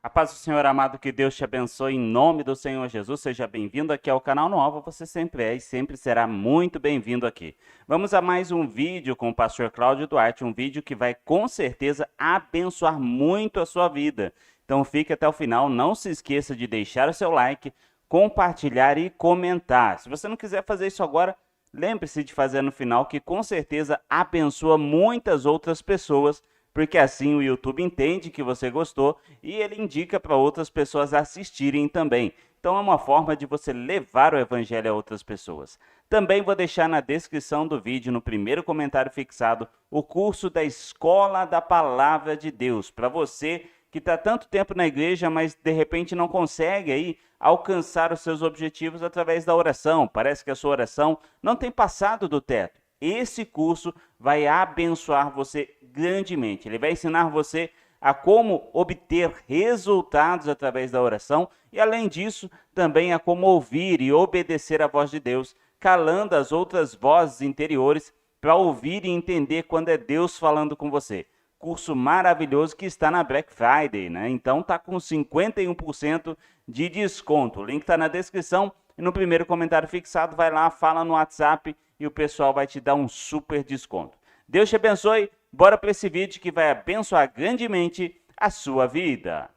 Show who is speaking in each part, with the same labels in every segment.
Speaker 1: A paz do Senhor amado, que Deus te abençoe em nome do Senhor Jesus. Seja bem-vindo aqui ao canal Nova. Você sempre é e sempre será muito bem-vindo aqui. Vamos a mais um vídeo com o pastor Cláudio Duarte, um vídeo que vai com certeza abençoar muito a sua vida. Então fique até o final, não se esqueça de deixar o seu like, compartilhar e comentar. Se você não quiser fazer isso agora, lembre-se de fazer no final, que com certeza abençoa muitas outras pessoas, porque assim o YouTube entende que você gostou e ele indica para outras pessoas assistirem também. Então é uma forma de você levar o evangelho a outras pessoas. Também vou deixar na descrição do vídeo, no primeiro comentário fixado, o curso da Escola da Palavra de Deus, para você que está tanto tempo na igreja, mas de repente não consegue aí alcançar os seus objetivos através da oração. Parece que a sua oração não tem passado do teto. Esse curso vai abençoar você grandemente. Ele vai ensinar você a como obter resultados através da oração e, além disso, também a como ouvir e obedecer à voz de Deus, calando as outras vozes interiores para ouvir e entender quando é Deus falando com você. Curso maravilhoso que está na Black Friday, né? Então tá com 51% de desconto. O link está na descrição e no primeiro comentário fixado. Vai lá, fala no WhatsApp e o pessoal vai te dar um super desconto. Deus te abençoe. Bora para esse vídeo que vai abençoar grandemente a sua vida.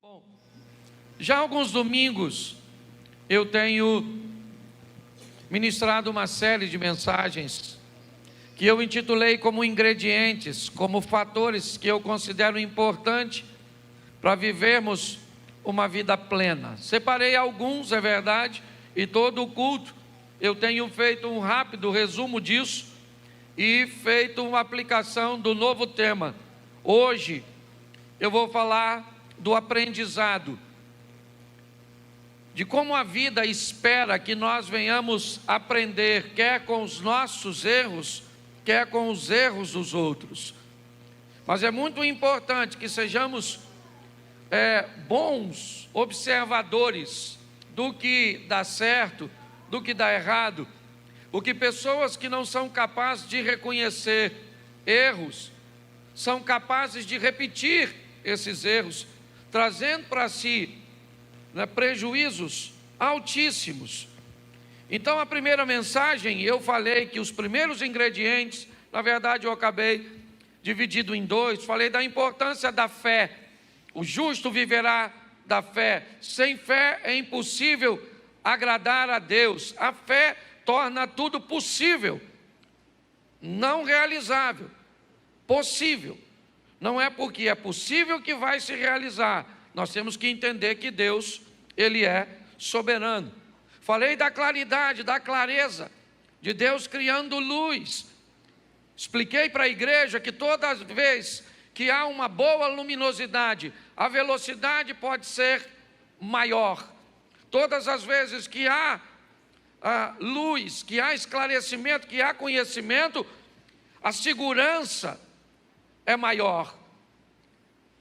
Speaker 2: Bom, já há alguns domingos eu tenho ministrado uma série de mensagens que eu intitulei como ingredientes, como fatores que eu considero importante para vivermos uma vida plena. Separei alguns, é verdade, e todo o culto eu tenho feito um rápido resumo disso e feito uma aplicação do novo tema. Hoje eu vou falar do aprendizado, de como a vida espera que nós venhamos aprender, quer com os nossos erros, quer com os erros dos outros. Mas é muito importante que sejamos bons observadores do que dá certo, do que dá errado, porque pessoas que não são capazes de reconhecer erros, são capazes de repetir esses erros, trazendo para si prejuízos altíssimos. Então, a primeira mensagem, eu falei que os primeiros ingredientes, na verdade eu acabei dividido em dois, falei da importância da fé. O justo viverá da fé. Sem fé é impossível agradar a Deus. A fé torna tudo possível, não realizável, possível. Não é porque é possível que vai se realizar. Nós temos que entender que Deus, Ele é soberano. Falei da claridade, da clareza, de Deus criando luz. Expliquei para a igreja que toda vez que há uma boa luminosidade, a velocidade pode ser maior. Todas as vezes que há luz, que há esclarecimento, que há conhecimento, a segurança é maior.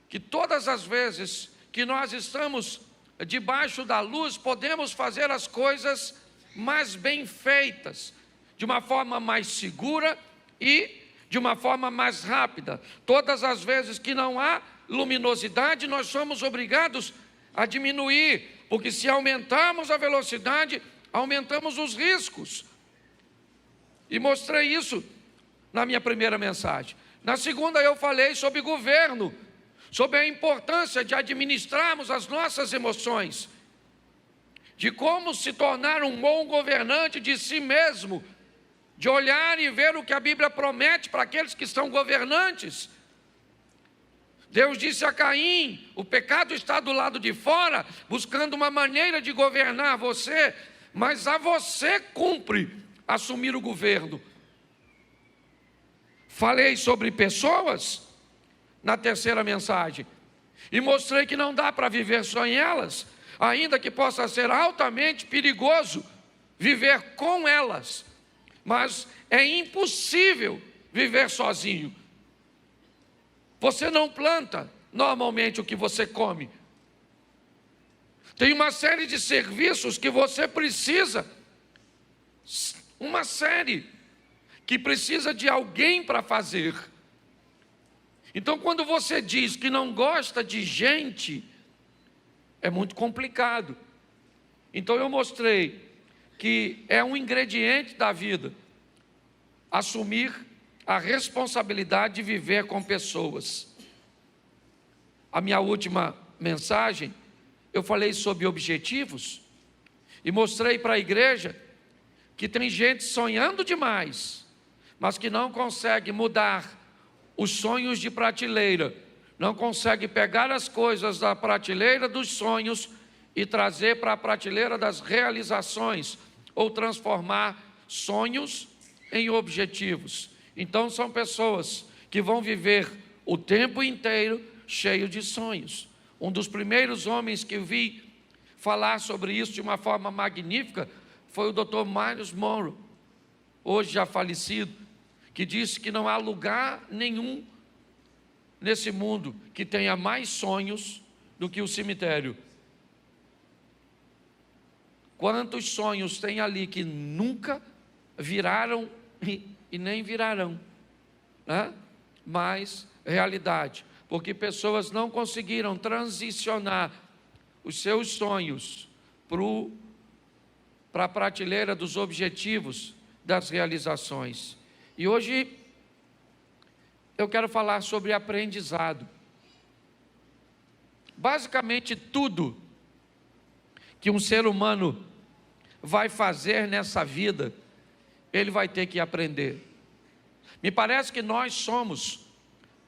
Speaker 2: Que todas as vezes que nós estamos debaixo da luz, podemos fazer as coisas mais bem feitas, de uma forma mais segura e de uma forma mais rápida. Todas as vezes que não há luminosidade, nós somos obrigados a diminuir, porque se aumentarmos a velocidade, aumentamos os riscos. E mostrei isso na minha primeira mensagem. Na segunda eu falei sobre governo, sobre a importância de administrarmos as nossas emoções, de como se tornar um bom governante de si mesmo, de olhar e ver o que a Bíblia promete para aqueles que são governantes. Deus disse a Caim: o pecado está do lado de fora, buscando uma maneira de governar você, mas a você cumpre assumir o governo. Falei sobre pessoas na terceira mensagem e mostrei que não dá para viver só em elas, ainda que possa ser altamente perigoso viver com elas, mas é impossível viver sozinho. Você não planta normalmente o que você come. Tem uma série de serviços que você precisa, uma série que precisa de alguém para fazer. Então, quando você diz que não gosta de gente, é muito complicado. Então, eu mostrei que é um ingrediente da vida assumir a responsabilidade de viver com pessoas. A minha última mensagem, eu falei sobre objetivos e mostrei para a igreja que tem gente sonhando demais, mas que não consegue mudar os sonhos de prateleira, não consegue pegar as coisas da prateleira dos sonhos e trazer para a prateleira das realizações, ou transformar sonhos em objetivos. Então são pessoas que vão viver o tempo inteiro cheio de sonhos. Um dos primeiros homens que eu vi falar sobre isso de uma forma magnífica foi o Dr. Myles Monroe, hoje já falecido, que disse que não há lugar nenhum nesse mundo que tenha mais sonhos do que o cemitério. Quantos sonhos tem ali que nunca viraram e nem virarão, né? Mas realidade, porque pessoas não conseguiram transicionar os seus sonhos para a prateleira dos objetivos, das realizações. E hoje eu quero falar sobre aprendizado. Basicamente tudo que um ser humano vai fazer nessa vida, ele vai ter que aprender. Me parece que nós somos,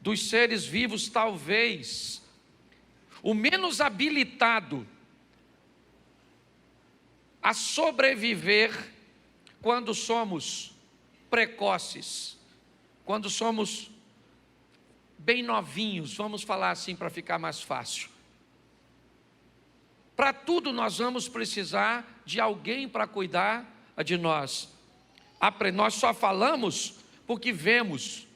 Speaker 2: dos seres vivos, talvez o menos habilitado a sobreviver quando somos precoces, quando somos bem novinhos, vamos falar assim para ficar mais fácil. Para tudo nós vamos precisar de alguém para cuidar de nós. Nós só falamos porque vemos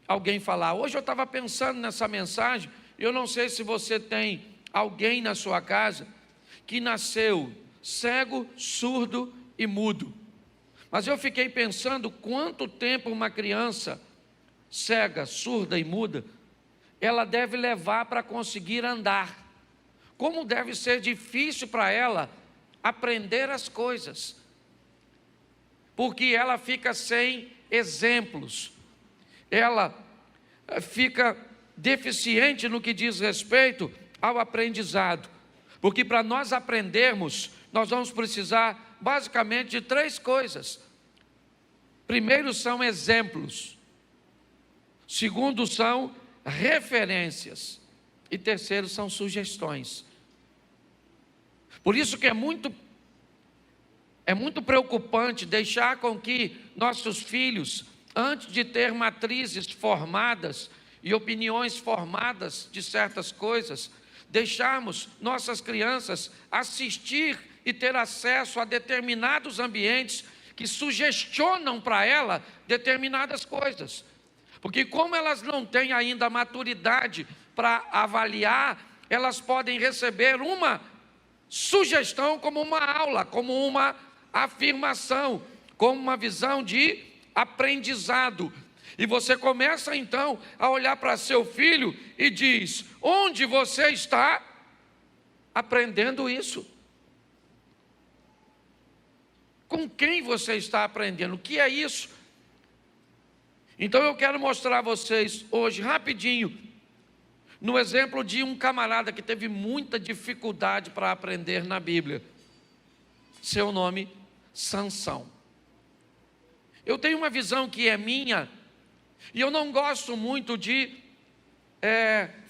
Speaker 2: alguém falar. Hoje eu estava pensando nessa mensagem, eu não sei se você tem alguém na sua casa que nasceu cego, surdo e mudo. Mas eu fiquei pensando quanto tempo uma criança cega, surda e muda, ela deve levar para conseguir andar. Como deve ser difícil para ela aprender as coisas, porque ela fica sem exemplos, ela fica deficiente no que diz respeito ao aprendizado, porque para nós aprendermos, nós vamos precisar basicamente de 3 coisas. Primeiro são exemplos, segundo são referências e terceiro são sugestões. Por isso que é muito preocupante deixar com que nossos filhos, antes de ter matrizes formadas e opiniões formadas de certas coisas, deixarmos nossas crianças assistir e ter acesso a determinados ambientes que sugestionam para ela determinadas coisas. Porque como elas não têm ainda maturidade para avaliar, elas podem receber uma sugestão como uma aula, como uma afirmação, como uma visão de aprendizado. E você começa então a olhar para seu filho e diz: onde você está aprendendo isso? Com quem você está aprendendo? O que é isso? Então eu quero mostrar a vocês hoje, rapidinho, no exemplo de um camarada que teve muita dificuldade para aprender na Bíblia. Seu nome, Sansão. Eu tenho uma visão que é minha, e eu não gosto muito de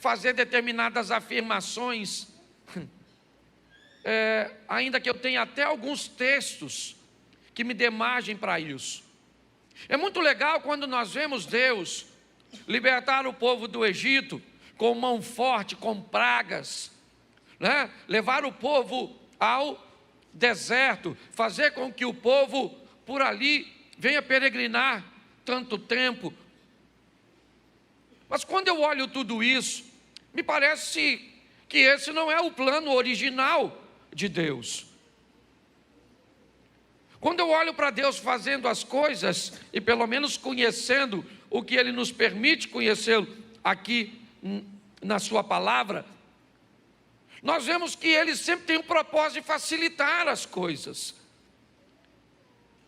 Speaker 2: fazer determinadas afirmações, ainda que eu tenha até alguns textos que me dê margem para isso. É muito legal quando nós vemos Deus libertar o povo do Egito com mão forte, com pragas, né? Levar o povo ao deserto, fazer com que o povo por ali venha peregrinar tanto tempo. Mas quando eu olho tudo isso, me parece que esse não é o plano original de Deus. Quando eu olho para Deus fazendo as coisas, e pelo menos conhecendo o que Ele nos permite conhecê-lo aqui na sua palavra, nós vemos que Ele sempre tem um propósito de facilitar as coisas.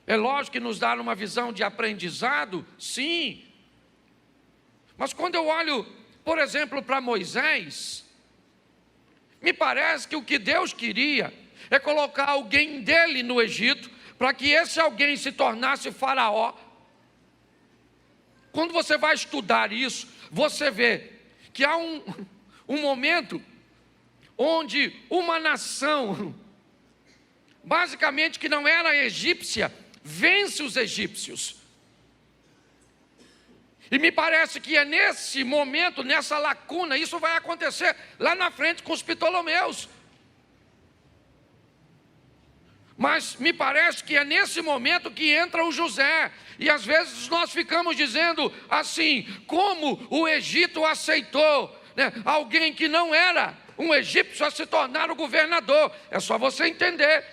Speaker 2: É lógico que nos dá uma visão de aprendizado, sim. Mas quando eu olho, por exemplo, para Moisés, me parece que o que Deus queria é colocar alguém dele no Egito, para que esse alguém se tornasse faraó. Quando você vai estudar isso, você vê que há um momento onde uma nação, basicamente que não era egípcia, vence os egípcios. E me parece que é nesse momento, nessa lacuna, isso vai acontecer lá na frente com os Ptolomeus. Mas me parece que é nesse momento que entra o José. E às vezes nós ficamos dizendo assim, como o Egito aceitou, né, alguém que não era um egípcio a se tornar o governador. É só você entender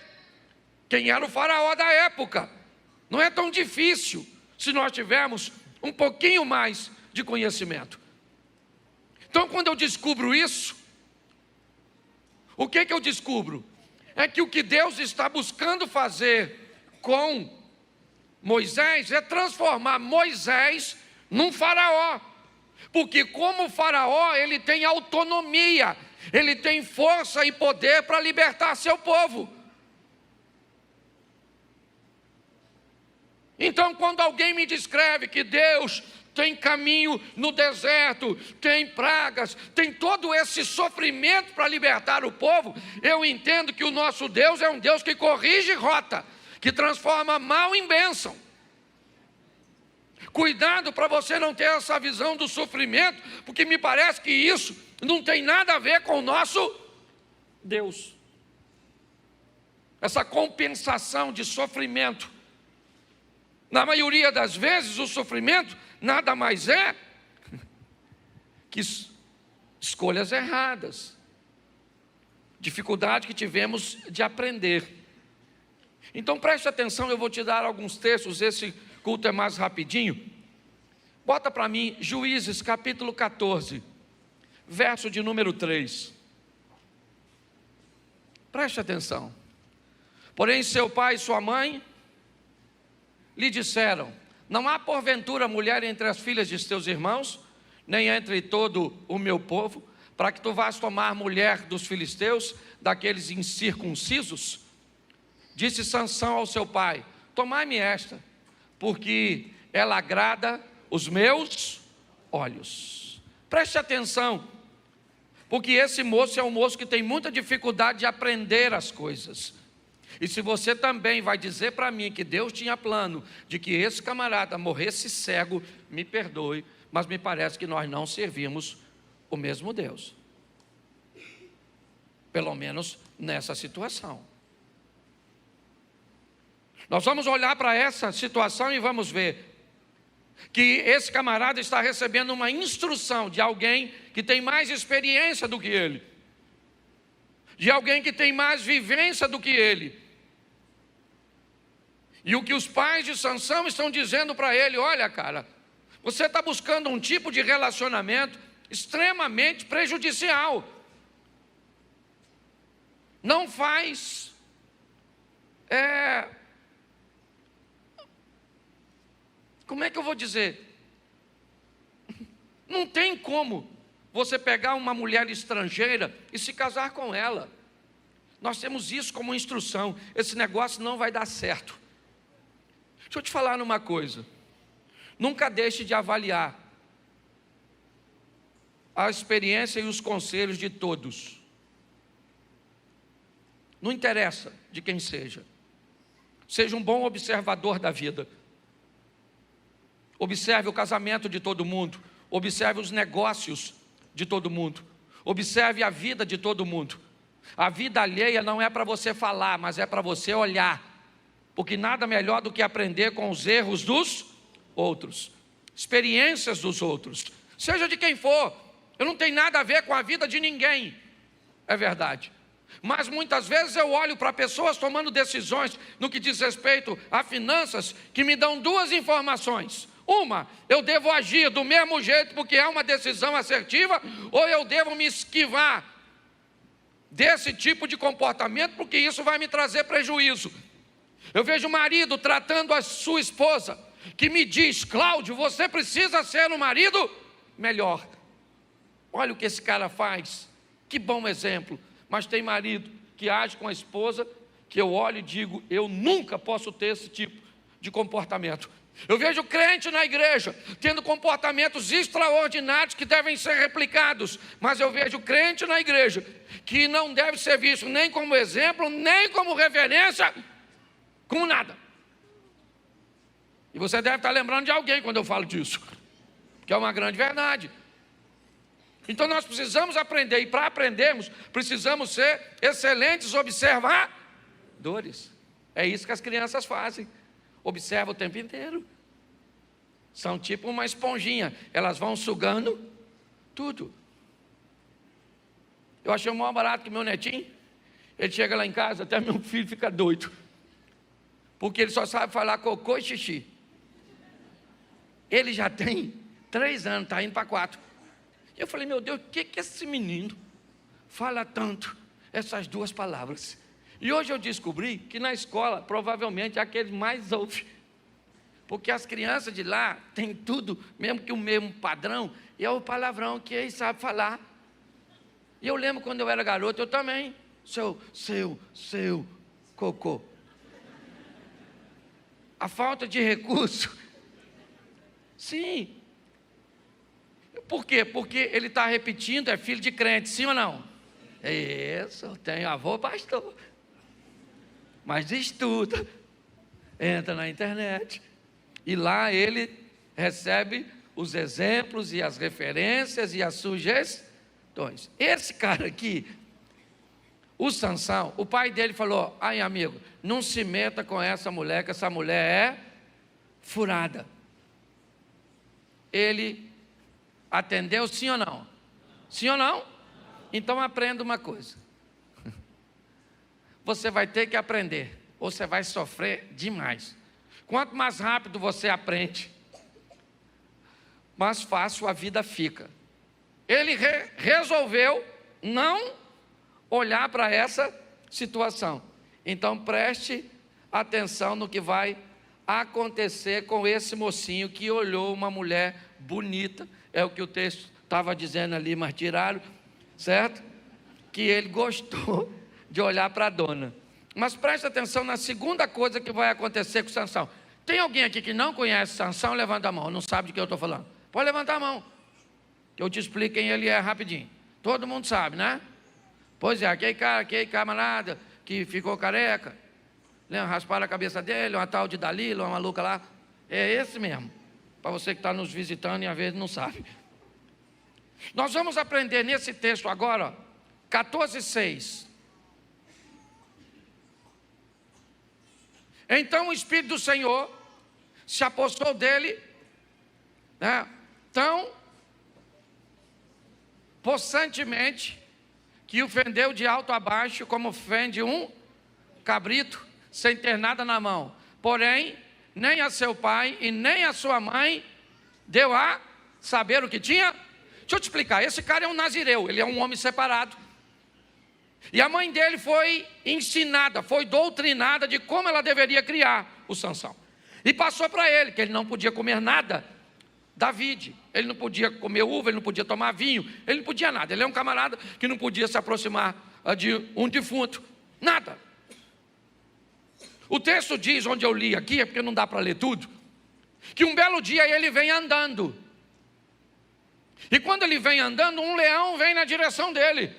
Speaker 2: quem era o faraó da época. Não é tão difícil se nós tivermos um pouquinho mais de conhecimento. Então, quando eu descubro isso, o que eu descubro? É que o que Deus está buscando fazer com Moisés é transformar Moisés num faraó. Porque como faraó, ele tem autonomia, ele tem força e poder para libertar seu povo. Então, quando alguém me descreve que Deus tem caminho no deserto, tem pragas, tem todo esse sofrimento para libertar o povo, eu entendo que o nosso Deus é um Deus que corrige rota, que transforma mal em bênção. Cuidado para você não ter essa visão do sofrimento, porque me parece que isso não tem nada a ver com o nosso Deus. Essa compensação de sofrimento. Na maioria das vezes, o sofrimento nada mais é que escolhas erradas, dificuldade que tivemos de aprender. Então preste atenção, eu vou te dar alguns textos, esse culto é mais rapidinho. Bota para mim Juízes capítulo 14, verso de número 3. Preste atenção. Porém seu pai e sua mãe lhe disseram: não há porventura mulher entre as filhas de teus irmãos, nem entre todo o meu povo, para que tu vás tomar mulher dos filisteus, daqueles incircuncisos? Disse Sansão ao seu pai: tomai-me esta, porque ela agrada os meus olhos. Preste atenção, porque esse moço é um moço que tem muita dificuldade de aprender as coisas. E se você também vai dizer para mim que Deus tinha plano de que esse camarada morresse cego, me perdoe, mas me parece que nós não servimos o mesmo Deus. Pelo menos nessa situação. Nós vamos olhar para essa situação e vamos ver que esse camarada está recebendo uma instrução de alguém que tem mais experiência do que ele, de alguém que tem mais vivência do que ele. E o que os pais de Sansão estão dizendo para ele: olha, cara, você está buscando um tipo de relacionamento extremamente prejudicial. Não faz como é que eu vou dizer? Não tem como você pegar uma mulher estrangeira e se casar com ela. Nós temos isso como instrução. Esse negócio não vai dar certo. Deixa eu te falar numa coisa. Nunca deixe de avaliar a experiência e os conselhos de todos. Não interessa de quem seja. Seja um bom observador da vida. Observe o casamento de todo mundo. Observe os negócios de todo mundo. Observe a vida de todo mundo. A vida alheia não é para você falar, mas é para você olhar. Porque nada melhor do que aprender com os erros dos outros, experiências dos outros, seja de quem for. Eu não tenho nada a ver com a vida de ninguém, é verdade. Mas muitas vezes eu olho para pessoas tomando decisões no que diz respeito a finanças, que me dão duas informações. eu devo agir do mesmo jeito porque é uma decisão assertiva, ou eu devo me esquivar desse tipo de comportamento porque isso vai me trazer prejuízo. Eu vejo o marido tratando a sua esposa, que me diz: Cláudio, você precisa ser um marido melhor. Olha o que esse cara faz, que bom exemplo. Mas tem marido que age com a esposa, que eu olho e digo: eu nunca posso ter esse tipo de comportamento. Eu vejo crente na igreja tendo comportamentos extraordinários que devem ser replicados, mas eu vejo crente na igreja que não deve ser visto nem como exemplo, nem como referência, como nada. E você deve estar lembrando de alguém quando eu falo disso, que é uma grande verdade. Então nós precisamos aprender, e para aprendermos, precisamos ser excelentes observadores. É isso que as crianças fazem. Observa o tempo inteiro. São tipo uma esponjinha, elas vão sugando tudo. Eu achei o maior barato que meu netinho, ele chega lá em casa, até meu filho fica doido, porque ele só sabe falar cocô e xixi. Ele já tem 3 anos, está indo para 4. Eu falei: meu Deus, o que esse menino fala tanto essas 2 palavras? E hoje eu descobri que na escola, provavelmente, é aquele mais ouve. Porque as crianças de lá têm tudo, mesmo que o mesmo padrão, e é o palavrão que eles sabem falar. E eu lembro quando eu era garoto, eu também, seu cocô. A falta de recurso. Sim. Por quê? Porque ele está repetindo, é filho de crente, sim ou não? Isso, eu tenho avô pastor. Mas estuda, entra na internet, e lá ele recebe os exemplos e as referências e as sugestões. Esse cara aqui, o Sansão, o pai dele falou: ai amigo, não se meta com essa mulher, que essa mulher é furada. Ele atendeu, sim ou não? Sim ou não? Então aprenda uma coisa. Você vai ter que aprender, ou você vai sofrer demais. Quanto mais rápido você aprende, mais fácil a vida fica. Ele resolveu não olhar para essa situação. Então preste atenção no que vai acontecer com esse mocinho que olhou uma mulher bonita, é o que o texto estava dizendo ali, mas tiraram, certo? Que ele gostou de olhar para a dona. Mas preste atenção na segunda coisa que vai acontecer com Sansão. Tem alguém aqui que não conhece Sansão? Levanta a mão, não sabe de que eu estou falando. Pode levantar a mão, que eu te explico quem ele é rapidinho. Todo mundo sabe, né? Pois é, aquele camarada que ficou careca, rasparam a cabeça dele, uma tal de Dalila, uma maluca lá. É esse mesmo, para você que está nos visitando e às vezes não sabe. Nós vamos aprender nesse texto agora, 14:6. Então o Espírito do Senhor se apossou dele, tão possantemente, que o fendeu de alto a baixo, como fende um cabrito, sem ter nada na mão. Porém, nem a seu pai e nem a sua mãe deu a saber o que tinha. Deixa eu te explicar, esse cara é um nazireu, ele é um homem separado. E a mãe dele foi ensinada, foi doutrinada de como ela deveria criar o Sansão. E passou para ele que ele não podia comer nada da vide, ele não podia comer uva, ele não podia tomar vinho, ele não podia nada. Ele é um camarada que não podia se aproximar de um defunto, nada. O texto diz, onde eu li aqui, é porque não dá para ler tudo, que um belo dia ele vem andando. E quando ele vem andando, um leão vem na direção dele.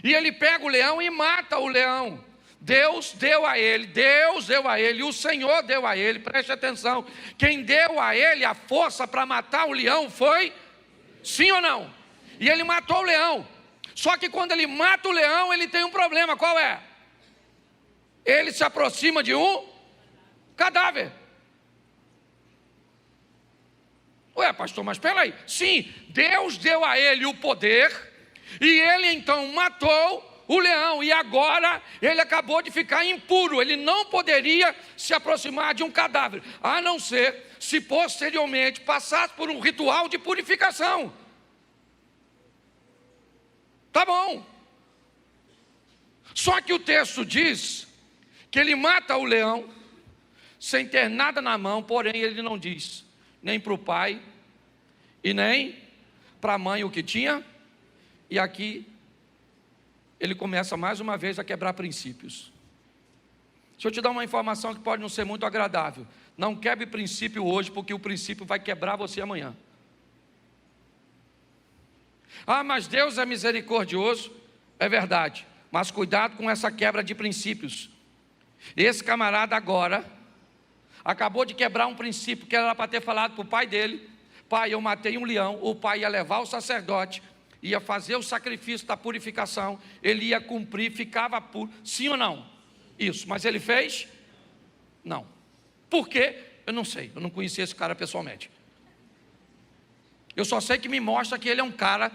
Speaker 2: E ele pega o leão e mata o leão. Deus deu a ele, o Senhor deu a ele, preste atenção. Quem deu a ele a força para matar o leão foi, sim ou não? E ele matou o leão. Só que quando ele mata o leão, ele tem um problema, qual é? Ele se aproxima de um cadáver. Ué, pastor, mas espera aí. Sim, Deus deu a ele o poder, e ele então matou o leão, e agora ele acabou de ficar impuro. Ele não poderia se aproximar de um cadáver, a não ser se posteriormente passasse por um ritual de purificação. Tá bom. Só que o texto diz que ele mata o leão sem ter nada na mão, porém ele não diz nem para o pai e nem para a mãe o que tinha. E aqui ele começa mais uma vez a quebrar princípios. Deixa eu te dar uma informação que pode não ser muito agradável. Não quebre princípio hoje, porque o princípio vai quebrar você amanhã. Ah, mas Deus é misericordioso. É verdade, mas cuidado com essa quebra de princípios. Esse camarada agora acabou de quebrar um princípio que era para ter falado para o pai dele: pai, eu matei um leão. O pai ia levar o sacerdote, ia fazer o sacrifício da purificação, ele ia cumprir, ficava puro. Sim ou não? Isso, mas ele fez? Não. Por quê? Eu não sei, eu não conheci esse cara pessoalmente. Eu só sei que me mostra que ele é um cara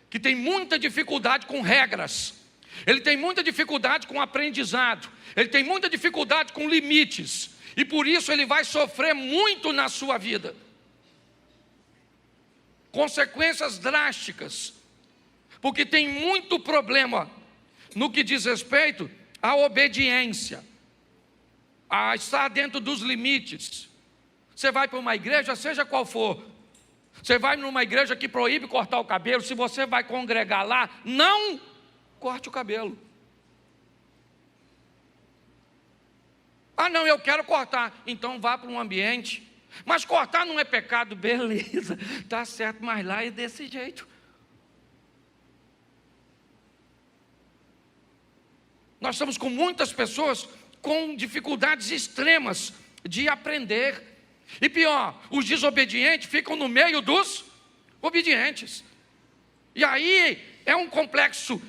Speaker 2: que tem muita dificuldade com regras. Ele tem muita dificuldade com aprendizado. Ele tem muita dificuldade com limites. E por isso ele vai sofrer muito na sua vida. Consequências drásticas. Porque tem muito problema no que diz respeito à obediência, a estar dentro dos limites. Você vai para uma igreja, seja qual for. Você vai numa igreja que proíbe cortar o cabelo. Se você vai congregar lá, não corte o cabelo. Ah, não, eu quero cortar. Então vá para um ambiente. Mas cortar não é pecado, beleza. Tá certo, mas lá é desse jeito. Nós estamos com muitas pessoas com dificuldades extremas de aprender. E pior, os desobedientes ficam no meio dos obedientes. E aí é um complexo,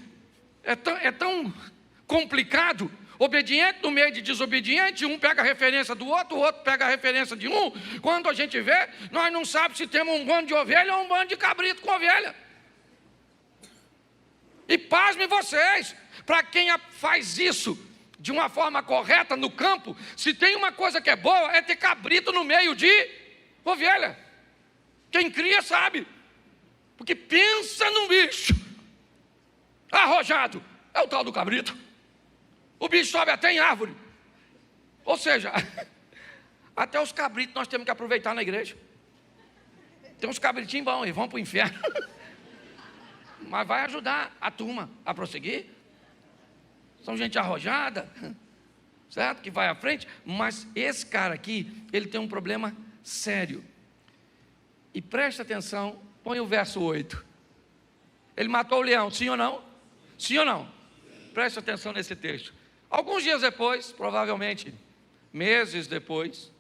Speaker 2: é tão complicado. Obediente no meio de desobediente, um pega a referência do outro, o outro pega a referência de um. Quando a gente vê, nós não sabemos se temos um bando de ovelha ou um bando de cabrito com ovelha. E pasmem vocês, para quem faz isso de uma forma correta no campo, se tem uma coisa que é boa, é ter cabrito no meio de ovelha. Quem cria sabe, porque pensa num bicho arrojado, é o tal do cabrito. O bicho sobe até em árvore. Ou seja, até os cabritos nós temos que aproveitar na igreja. Tem uns cabritinhos bons e vão para o inferno. Mas vai ajudar a turma a prosseguir. São gente arrojada, certo? Que vai à frente. Mas esse cara aqui, ele tem um problema sério. E preste atenção, põe o verso 8. Ele matou o leão, sim ou não? Sim ou não? Preste atenção nesse texto. Alguns dias depois, provavelmente meses depois,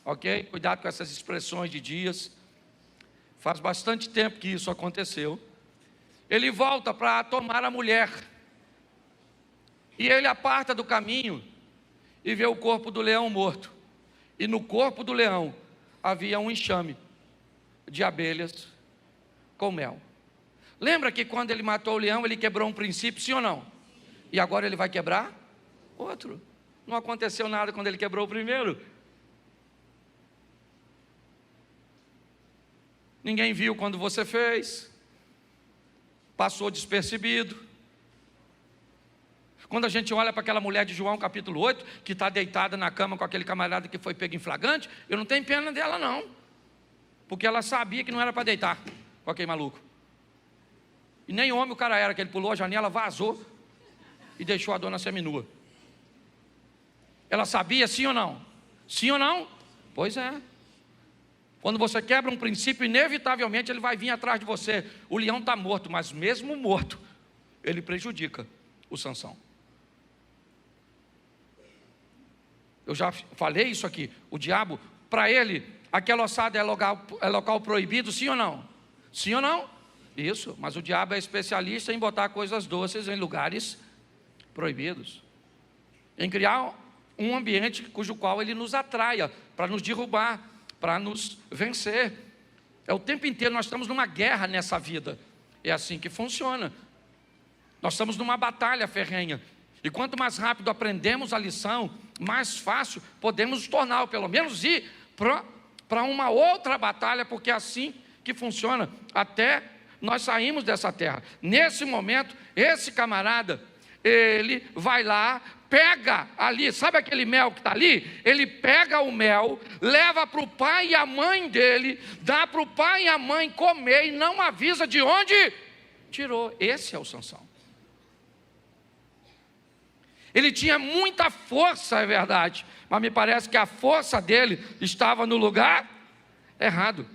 Speaker 2: ok? Cuidado com essas expressões de dias. Faz bastante tempo que isso aconteceu. Ele volta para tomar a mulher. E ele aparta do caminho e vê o corpo do leão morto. E no corpo do leão havia um enxame de abelhas com mel. Lembra que quando ele matou o leão, ele quebrou um princípio, sim ou não? E agora ele vai quebrar outro. Não aconteceu nada quando ele quebrou o primeiro. Ninguém viu quando você fez. Passou despercebido. Quando a gente olha para aquela mulher de João capítulo 8, que está deitada na cama com aquele camarada que foi pego em flagrante, eu não tenho pena dela não, porque ela sabia que não era para deitar com aquele maluco. E nem homem o cara era, que ele pulou a janela, vazou e deixou a dona seminua. Ela sabia, sim ou não? Sim ou não? Pois é. Quando você quebra um princípio, inevitavelmente ele vai vir atrás de você. O leão está morto, mas mesmo morto, ele prejudica o Sansão. Eu já falei isso aqui. O diabo, para ele, aquela ossada é local proibido, sim ou não? Sim ou não? Isso, mas o diabo é especialista em botar coisas doces em lugares proibidos. Em criar um ambiente cujo qual ele nos atraia, para nos derrubar, para nos vencer. É o tempo inteiro, nós estamos numa guerra nessa vida. É assim que funciona. Nós estamos numa batalha ferrenha. E quanto mais rápido aprendemos a lição, mais fácil podemos nos tornar, ou pelo menos ir para uma outra batalha, porque é assim que funciona até nós saímos dessa terra. Nesse momento, esse camarada, ele vai lá, pega ali, sabe aquele mel que está ali? Ele pega o mel, leva para o pai e a mãe dele, dá para o pai e a mãe comer e não avisa de onde tirou. Esse é o Sansão. Ele tinha muita força, é verdade, mas me parece que a força dele estava no lugar errado.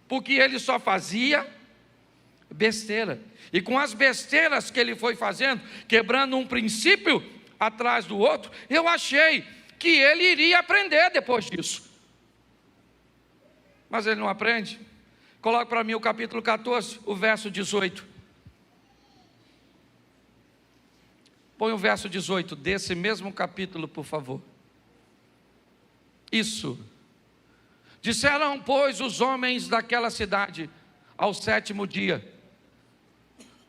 Speaker 2: Porque ele só fazia besteira. E com as besteiras que ele foi fazendo, quebrando um princípio atrás do outro, eu achei que ele iria aprender depois disso. Mas ele não aprende. Coloque para mim o capítulo 14, o verso 18. Põe o verso 18 desse mesmo capítulo, por favor. Isso. Disseram, pois, os homens daquela cidade ao 7º dia,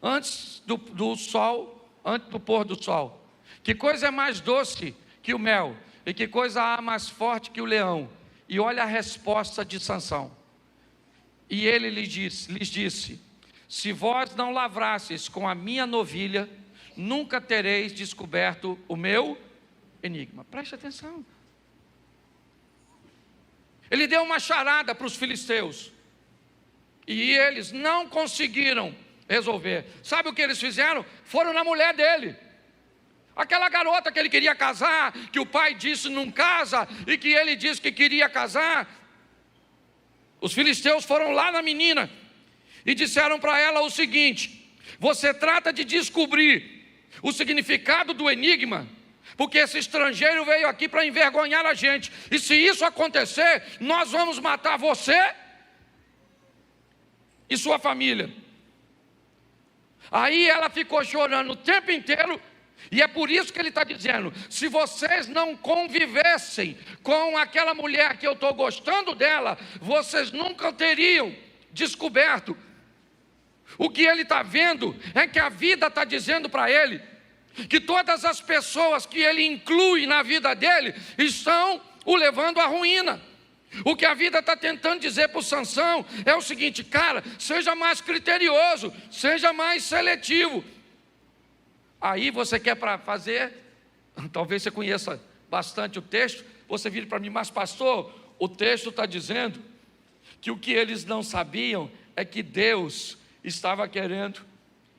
Speaker 2: antes do sol, antes do pôr do sol: que coisa é mais doce que o mel, e que coisa há mais forte que o leão. E olha a resposta de Sansão. E ele lhes disse: se vós não lavrasseis com a minha novilha, nunca tereis descoberto o meu enigma. Preste atenção. Ele deu uma charada para os filisteus, e eles não conseguiram resolver. Sabe o que eles fizeram? Foram na mulher dele, aquela garota que ele queria casar, que o pai disse não casa, e que ele disse que queria casar. Os filisteus foram lá na menina e disseram para ela o seguinte: você trata de descobrir o significado do enigma, porque esse estrangeiro veio aqui para envergonhar a gente, e se isso acontecer, nós vamos matar você e sua família. Aí ela ficou chorando o tempo inteiro, e é por isso que ele está dizendo: se vocês não convivessem com aquela mulher que eu estou gostando dela, vocês nunca teriam descoberto. O que ele está vendo é que a vida está dizendo para ele que todas as pessoas que ele inclui na vida dele estão o levando à ruína. O que a vida está tentando dizer para o Sansão é o seguinte: cara, seja mais criterioso, seja mais seletivo. Aí você quer para fazer, talvez você conheça bastante o texto, você vira para mim: mas pastor, o texto está dizendo que o que eles não sabiam é que Deus estava querendo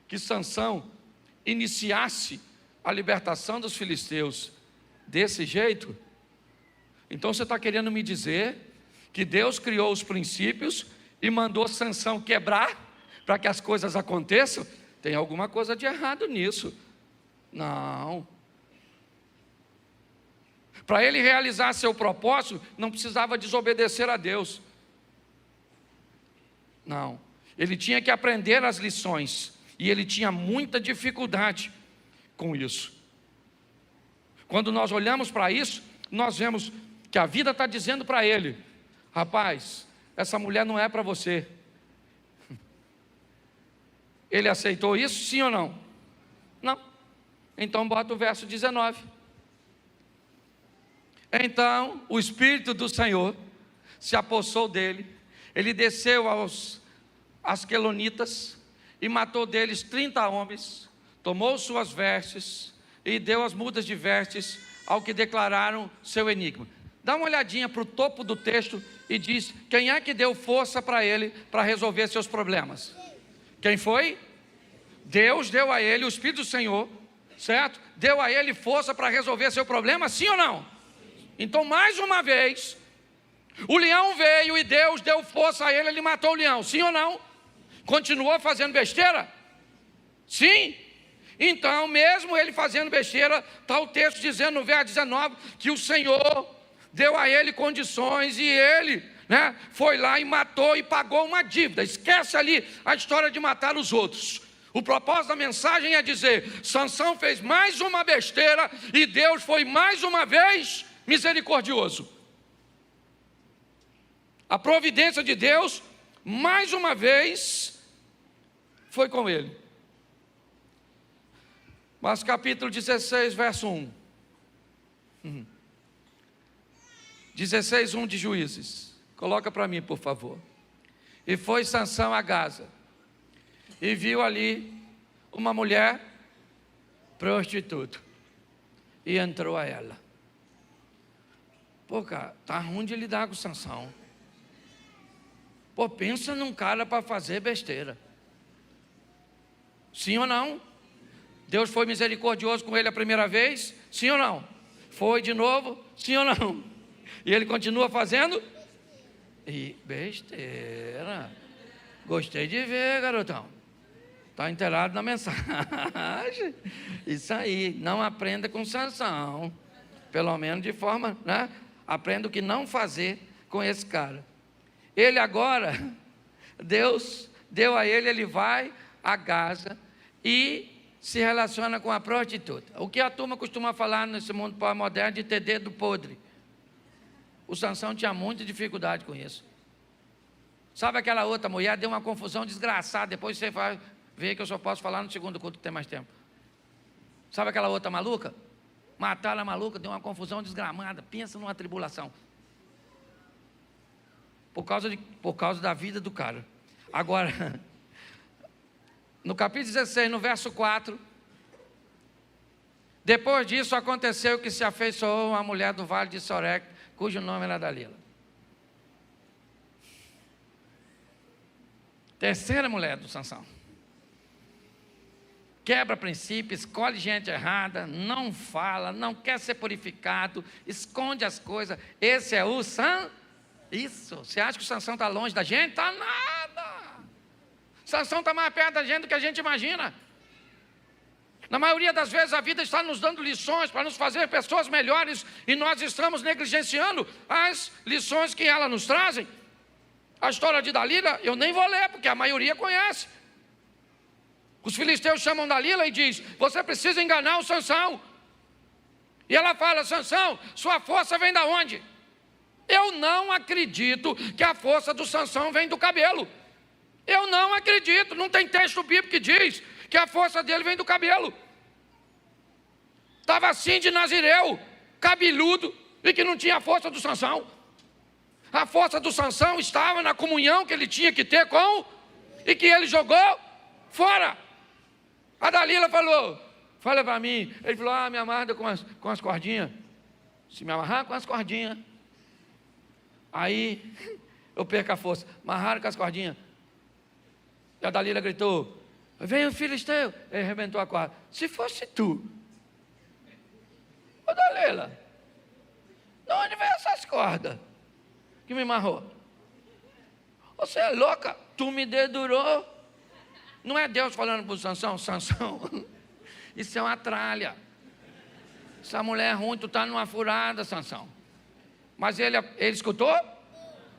Speaker 2: que Sansão iniciasse a libertação dos filisteus desse jeito. Então você está querendo me dizer que Deus criou os princípios e mandou Sansão quebrar para que as coisas aconteçam? Tem alguma coisa de errado nisso. Não. Para ele realizar seu propósito, não precisava desobedecer a Deus. Não. Ele tinha que aprender as lições, e ele tinha muita dificuldade com isso. Quando nós olhamos para isso, nós vemos que a vida está dizendo para ele: rapaz, essa mulher não é para você. Ele aceitou isso, sim ou não? Não. Então bota o verso 19. Então o Espírito do Senhor se apossou dele, ele desceu aos asquelonitas e matou deles 30 homens, tomou suas vestes e deu as mudas de vestes ao que declararam seu enigma. Dá uma olhadinha para o topo do texto e diz: quem é que deu força para ele para resolver seus problemas? Quem foi? Deus deu a ele, o Espírito do Senhor, certo? Deu a ele força para resolver seu problema, sim ou não? Então, mais uma vez, o leão veio e Deus deu força a ele, ele matou o leão, sim ou não? Continuou fazendo besteira? Sim. Então, mesmo ele fazendo besteira, está o texto dizendo no verso 19, que o Senhor deu a ele condições, e ele, foi lá e matou e pagou uma dívida. Esquece ali a história de matar os outros. O propósito da mensagem é dizer: Sansão fez mais uma besteira e Deus foi mais uma vez misericordioso. A providência de Deus, mais uma vez, foi com ele. Mas capítulo 16, verso 1. 16, 1 de Juízes. Coloca para mim, por favor. E foi Sansão a Gaza, e viu ali uma mulher prostituta, e entrou a ela. Pô, cara, tá ruim de lidar com Sansão. Pô, pensa num cara para fazer besteira. Sim ou não? Deus foi misericordioso com ele a primeira vez? Sim ou não? Foi de novo? Sim ou não? E ele continua fazendo? E besteira. Gostei de ver, garotão. Está inteirado na mensagem. Isso aí. Não aprenda com Sansão. Pelo menos de forma, né? Aprenda o que não fazer com esse cara. Ele agora, Deus deu a ele, ele vai a Gaza e se relaciona com a prostituta. O que a turma costuma falar nesse mundo pós-moderno de ter dedo podre. O Sansão tinha muita dificuldade com isso. Sabe aquela outra mulher, deu uma confusão desgraçada, depois você vai ver que eu só posso falar no segundo culto que tem mais tempo. Sabe aquela outra maluca? Mataram a maluca, deu uma confusão desgramada, pensa numa tribulação. Por causa da vida do cara. Agora, no capítulo 16, no verso 4, depois disso aconteceu que se afeiçoou uma mulher do vale de Sorek, cujo nome era Dalila. Terceira mulher do Sansão. Quebra princípio, escolhe gente errada, não fala, não quer ser purificado, esconde as coisas. Esse é o Isso. Você acha que o Sansão está longe da gente? Está nada. Sansão está mais perto da gente do que a gente imagina. Na maioria das vezes a vida está nos dando lições para nos fazer pessoas melhores e nós estamos negligenciando as lições que ela nos trazem. A história de Dalila eu nem vou ler porque a maioria conhece. Os filisteus chamam Dalila e diz: você precisa enganar o Sansão. E ela fala: Sansão, sua força vem da onde? Eu não acredito que a força do Sansão vem do cabelo. Eu não acredito, não tem texto bíblico que diz que a força dele vem do cabelo. Estava assim de Nazireu, cabeludo, e que não tinha a força do Sansão. A força do Sansão estava na comunhão que ele tinha que ter com, e que ele jogou fora. A Dalila falou: fala para mim. Ele falou: me amarra com as cordinhas. Se me amarrar com as cordinhas, aí eu perco a força. Amarraram com as cordinhas. E a Dalila gritou: vem o filisteu. Ele arrebentou a corda. Se fosse tu, ô Dalila, de onde vem essas cordas que me amarrou? Você é louca? Tu me dedurou. Não é Deus falando para o Sansão: Sansão, isso é uma tralha. Essa mulher é ruim, tu está numa furada, Sansão. Mas ele escutou?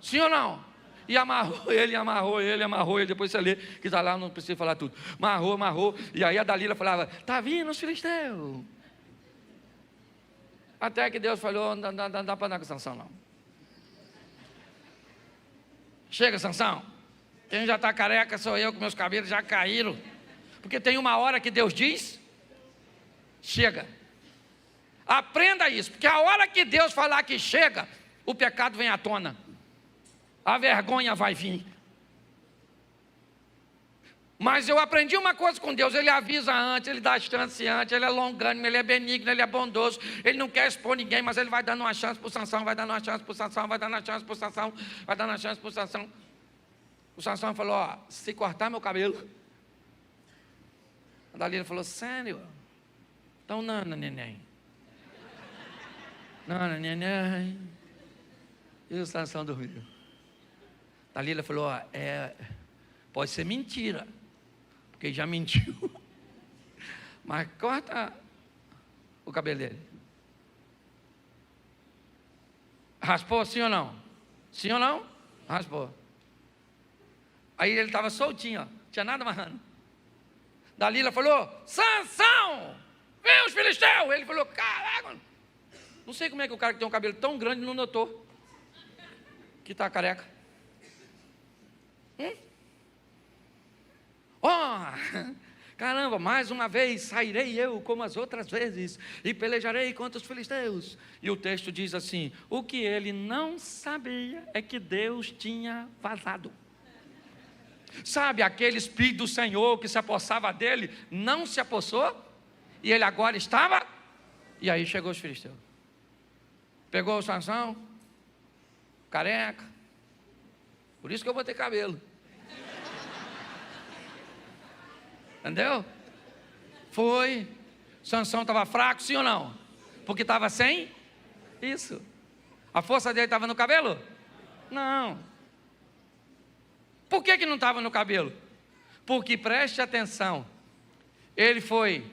Speaker 2: Sim ou não? E amarrou ele, depois você lê, que está lá, não precisa falar tudo. Amarrou, e aí a Dalila falava: está vindo os filisteus. Até que Deus falou: não dá para andar com Sansão não. Chega, Sansão. Quem já está careca sou eu, que meus cabelos já caíram. Porque tem uma hora que Deus diz: chega. Aprenda isso, porque a hora que Deus falar que chega, o pecado vem à tona. A vergonha vai vir. Mas eu aprendi uma coisa com Deus: Ele avisa antes, Ele dá chance antes, Ele é longânimo, Ele é benigno, Ele é bondoso. Ele não quer expor ninguém, mas Ele vai dando uma chance para o Sansão, vai dando uma chance para o Sansão, vai dando uma chance para o Sansão, vai dando uma chance para o Sansão. O Sansão falou: se cortar meu cabelo. A Dalila falou: sério? Então não, neném. Não, neném. E o Sansão dormiu. A Dalila falou: pode ser mentira, porque já mentiu. Mas corta o cabelo dele. Raspou, sim ou não? Sim ou não? Raspou. Aí ele estava soltinho, não tinha nada amarrando. Dalila falou: Sansão, vem os filisteus. Ele falou: caraca, não sei como é que o cara que tem um cabelo tão grande não notou que está careca. Caramba, mais uma vez sairei eu como as outras vezes e pelejarei contra os filisteus. E o texto diz assim: o que ele não sabia é que Deus tinha vazado. Sabe, aquele Espírito do Senhor que se apossava dele, não se apossou, e ele agora estava, e aí chegou os filisteus. Pegou o Sansão, careca, por isso que eu vou ter cabelo. Entendeu? Foi. Sansão estava fraco, sim ou não? Porque estava sem isso. A força dele estava no cabelo? Não. Por que não estava no cabelo? Porque, preste atenção, ele foi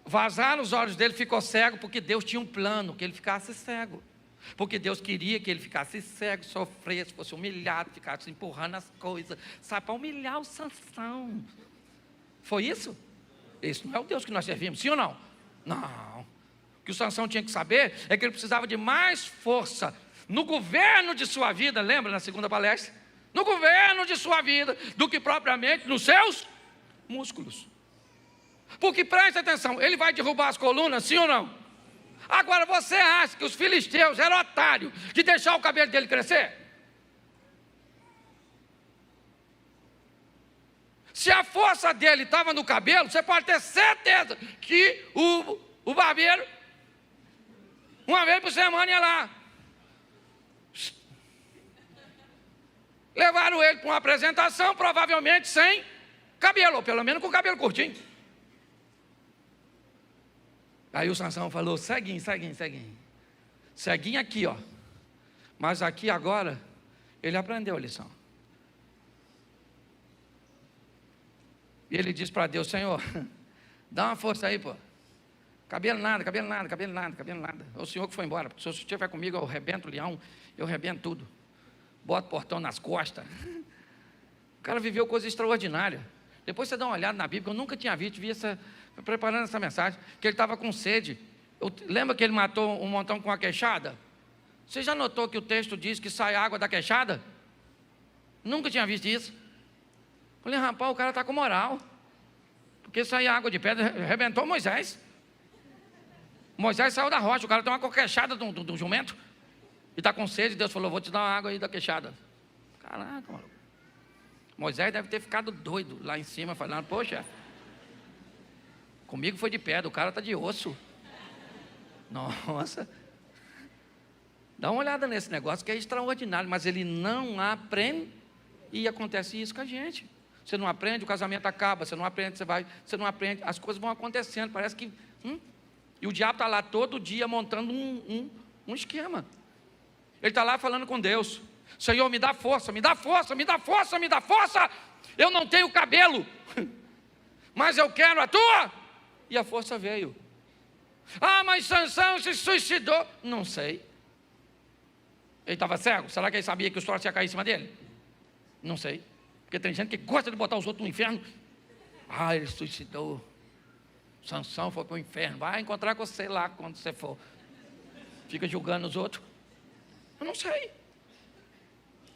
Speaker 2: vazar os olhos dele, ficou cego, porque Deus tinha um plano, que ele ficasse cego. Porque Deus queria que ele ficasse cego, sofresse, fosse humilhado, ficasse empurrando as coisas, sabe, para humilhar o Sansão. Foi isso? Esse não é o Deus que nós servimos, sim ou não? Não. O que o Sansão tinha que saber é que ele precisava de mais força no governo de sua vida, lembra na segunda palestra? No governo de sua vida, do que propriamente nos seus músculos. Porque preste atenção, ele vai derrubar as colunas, sim ou não? Agora você acha que os filisteus eram otários de deixar o cabelo dele crescer? Se a força dele estava no cabelo, você pode ter certeza que o barbeiro, uma vez por semana, ia lá. Levaram ele para uma apresentação, provavelmente sem cabelo, ou pelo menos com o cabelo curtinho. Aí o Sansão falou: ceguinho. Ceguinho aqui, ó. Mas aqui agora, ele aprendeu a lição. E ele disse para Deus: Senhor, dá uma força aí, pô. Cabelo nada. O Senhor que foi embora, porque se o Senhor estiver comigo, eu rebento o leão, eu rebento tudo. Bota o portão nas costas. O cara viveu coisa extraordinária. Depois você dá uma olhada na Bíblia, eu nunca tinha visto, preparando essa mensagem, que ele estava com sede. Lembra que ele matou um montão com a queixada? Você já notou que o texto diz que sai água da queixada? Nunca tinha visto isso. Falei: rapaz, o cara está com moral. Porque sai água de pedra, arrebentou Moisés. Moisés saiu da rocha, o cara tem uma queixada do jumento. E está com sede, Deus falou: vou te dar uma água aí da queixada. Caraca, maluco. Moisés deve ter ficado doido lá em cima, falando: poxa, comigo foi de pedra, o cara está de osso. Nossa. Dá uma olhada nesse negócio que é extraordinário, mas ele não aprende, e acontece isso com a gente. Você não aprende, o casamento acaba, você não aprende, você não aprende, as coisas vão acontecendo, parece que... E o diabo está lá todo dia montando um esquema. Ele está lá falando com Deus: Senhor, me dá força. Eu não tenho cabelo, mas eu quero a tua. E a força veio. Ah, mas Sansão se suicidou. Não sei. Ele estava cego? Será que ele sabia que os troços iam cair em cima dele? Não sei. Porque tem gente que gosta de botar os outros no inferno. Ah, ele suicidou. Sansão foi para o inferno. Vai encontrar com você lá quando você for. Fica julgando os outros. Eu não sei.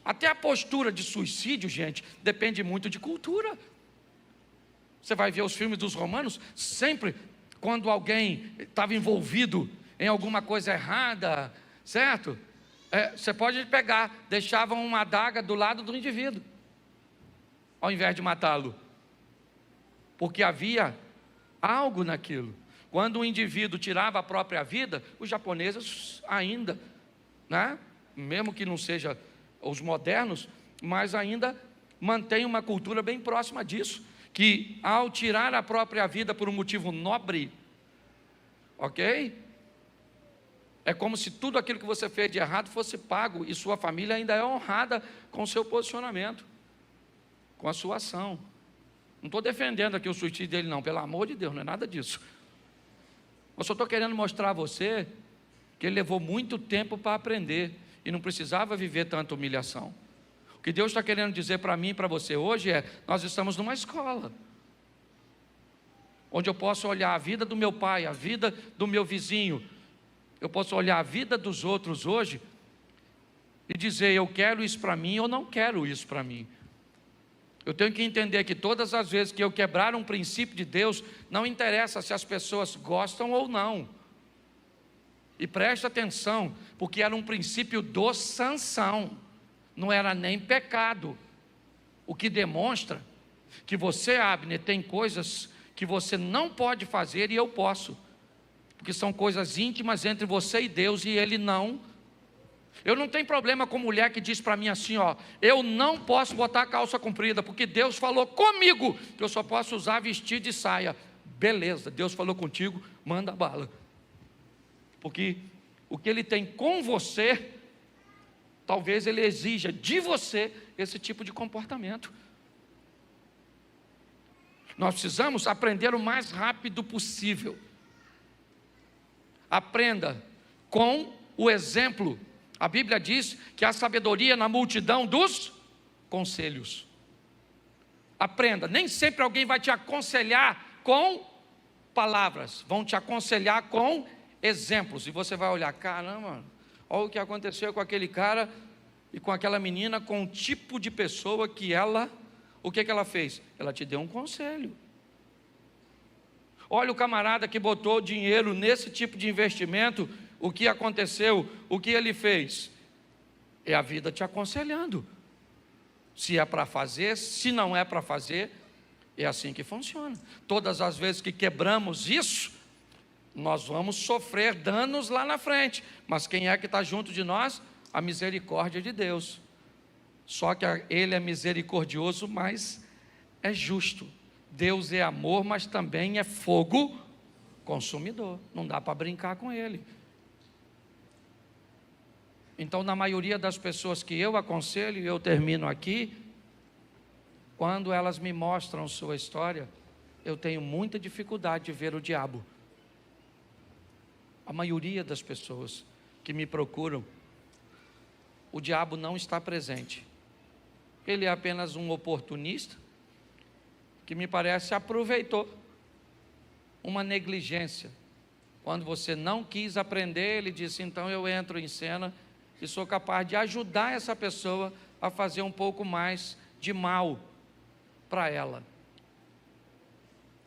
Speaker 2: Até a postura de suicídio, gente, depende muito de cultura. Você vai ver os filmes dos romanos, sempre quando alguém estava envolvido em alguma coisa errada, certo? Você pode pegar, deixavam uma adaga do lado do indivíduo, ao invés de matá-lo. Porque havia algo naquilo. Quando um indivíduo tirava a própria vida, os japoneses ainda, né? Mesmo que não seja os modernos, mas ainda mantém uma cultura bem próxima disso, que ao tirar a própria vida por um motivo nobre, ok? É como se tudo aquilo que você fez de errado fosse pago, e sua família ainda é honrada com o seu posicionamento, com a sua ação. Não estou defendendo aqui o suicídio dele não, pelo amor de Deus, não é nada disso. Eu só estou querendo mostrar a você que ele levou muito tempo para aprender, e não precisava viver tanta humilhação. O que Deus está querendo dizer para mim e para você hoje é: nós estamos numa escola, onde eu posso olhar a vida do meu pai, a vida do meu vizinho, eu posso olhar a vida dos outros hoje, e dizer: eu quero isso para mim ou não quero isso para mim. Eu tenho que entender que todas as vezes que eu quebrar um princípio de Deus, não interessa se as pessoas gostam ou não. E preste atenção, porque era um princípio do Sansão, não era nem pecado. O que demonstra que você, Abner, tem coisas que você não pode fazer e eu posso, porque são coisas íntimas entre você e Deus e ele não. Eu não tenho problema com mulher que diz para mim assim, ó, eu não posso botar calça comprida, porque Deus falou comigo que eu só posso usar vestido de saia. Beleza, Deus falou contigo, manda bala. Porque o que ele tem com você, talvez ele exija de você esse tipo de comportamento. Nós precisamos aprender o mais rápido possível. Aprenda com o exemplo. A Bíblia diz que há sabedoria na multidão dos conselhos. Aprenda, nem sempre alguém vai te aconselhar com palavras, vão te aconselhar com exemplos. E você vai olhar, caramba, olha o que aconteceu com aquele cara e com aquela menina, com o tipo de pessoa que ela, o que ela fez? Ela te deu um conselho. Olha o camarada que botou dinheiro nesse tipo de investimento, o que aconteceu, o que ele fez? É a vida te aconselhando. Se é para fazer, se não é para fazer, é assim que funciona. Todas as vezes que quebramos isso, nós vamos sofrer danos lá na frente. Mas quem é que está junto de nós? A misericórdia de Deus. Só que Ele é misericordioso, mas é justo. Deus é amor, mas também é fogo consumidor. Não dá para brincar com Ele. Então, na maioria das pessoas que eu aconselho, e eu termino aqui, quando elas me mostram sua história, eu tenho muita dificuldade de ver o diabo. A maioria das pessoas que me procuram, o diabo não está presente. Ele é apenas um oportunista, que me parece aproveitou uma negligência. Quando você não quis aprender, ele disse, então eu entro em cena e sou capaz de ajudar essa pessoa a fazer um pouco mais de mal para ela.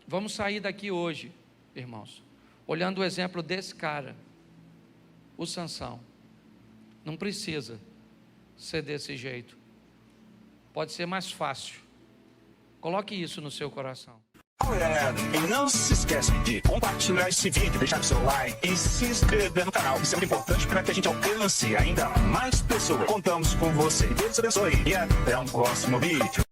Speaker 2: Vamos sair daqui hoje, irmãos, olhando o exemplo desse cara, o Sansão. Não precisa ser desse jeito. Pode ser mais fácil. Coloque isso no seu coração.
Speaker 3: E não se esqueça de compartilhar esse vídeo, deixar o seu like e se inscrever no canal. Isso é muito importante para que a gente alcance ainda mais pessoas. Contamos com você. Deus abençoe e até um próximo vídeo.